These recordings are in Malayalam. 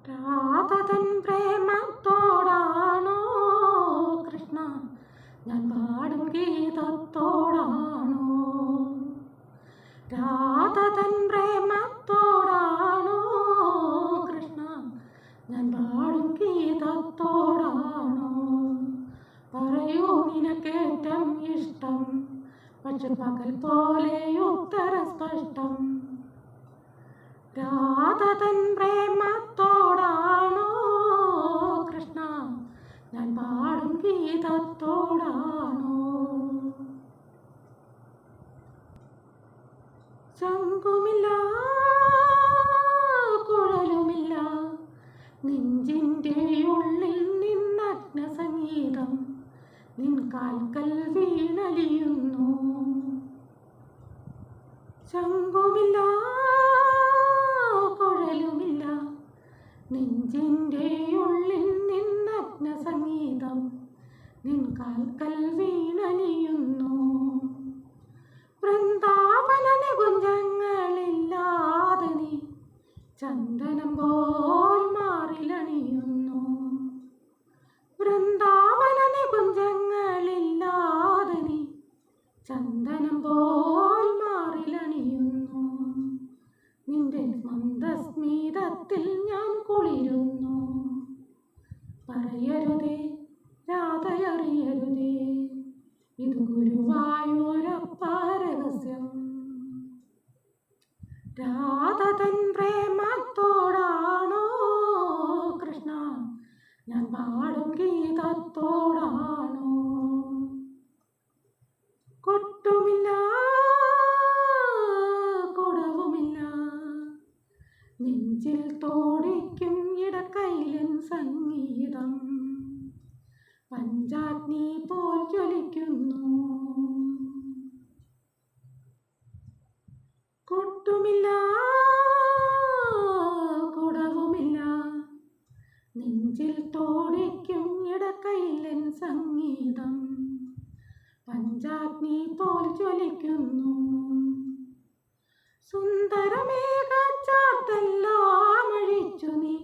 രാധതൻ പ്രേമത്തോടാണോ കൃഷ്ണ ഞാൻ പാടും ഗീതത്തോടാണോ? രാധതൻ പ്രേമത്തോടാണോ കൃഷ്ണ ഞാൻ പാടും ഗീതത്തോടാണോ? പറയൂ നിനക്കേറ്റം ഇഷ്ടം, പക്ഷെ പകൽ പോലെ ഉത്തര സ്പഷ്ടം. രാധതൻ പ്രേമത്തോടാണോ കൃഷ്ണ ഞാൻ പാടും ഗീതത്തോടാണോ? ശംഖുമില്ല കുഴലുമില്ല, നെഞ്ചിൻ്റെ ഉള്ളിൽ നിന്നഗ്ന സംഗീതം നിൻ കാൽക്കൽ വീണലിയുന്നു. ശംഖുമില്ല കുഴലുമില്ല, നെഞ്ചിൻ്റെ ഉള്ളിൽ നിന്നഗ്ന സംഗീതം നിൻ കാൽക്കൽ വീണലിയുന്നു. വൃന്ദാവന നികുഞ്ചങ്ങളില്ലാതെ നീ ചന്ദനം പോൽ മാറിലണിയുന്നു. വൃന്ദാവന നികുഞ്ചങ്ങളില്ലാതെ നീ ചന്ദനം പോൽ മാറിലണിയുന്നു. നിന്റെ മന്ദസ്മിതത്തിൽ ഞാൻ കുളിരുന്നു. പറയരുതേ രാധയറിയരുതേ, ഇത് ഗുരുവായൂരപ്പ രഹസ്യം. രാധതൻ പ്രേമത്തോടാണോ കൃഷ്ണ ഞാൻ പാടും ഗീതത്തോടാണോ? കൊട്ടുമില്ല കുടവുമില്ല, നെഞ്ചിൽ തോടിക്കും ഇടക്കൈലൻ സംഗീതം പഞ്ചാഗ്നി പോൽ ജ്വലിക്കുന്നു. കൊട്ടുമില്ല കുടവുമില്ല, നെഞ്ചിൽ തോടിക്കും ഇടക്കൈലൻ സംഗീതം പഞ്ചാഗ്നി പോൽ ജ്വലിക്കുന്നു. സുന്ദരമേഘച്ചാർത്തെല്ലാം അഴിച്ചു നീ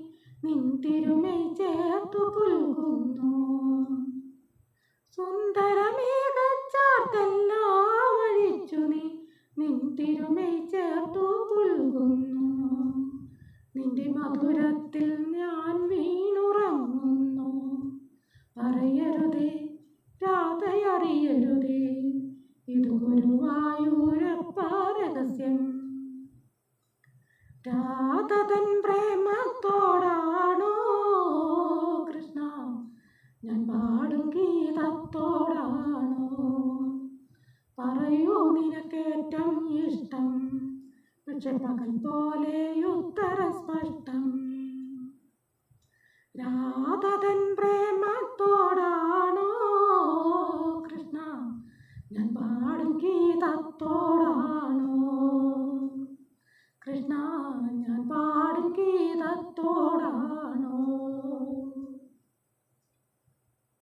നിൻ തിരുമൈ ചേർത്തു പുൽകുന്നു. സുന്ദരമേഘച്ചാർത്തെല്ലാം അഴിച്ചു നീ നിൻ തിരുമൈ ചേർത്തു പുൽകുന്നു. നിന്റെ മധുരത്തിൽ ഞാൻ വീണുറങ്ങുന്നു. പറയരുതേ രാധയറിയരുതേ, ഇത് ഗുരുവായൂരപ്പ രഹസ്യം. രാധതൻ പ്രേമത്തോടാണോ കൃഷ്ണ ഞാൻ പാടും ഗീതത്തോടാണോ? പറയൂ നിനക്കേറ്റം ഇഷ്ടം, പക്ഷെ പകൽ പോലെ ഉത്തര സ്പഷ്ടം.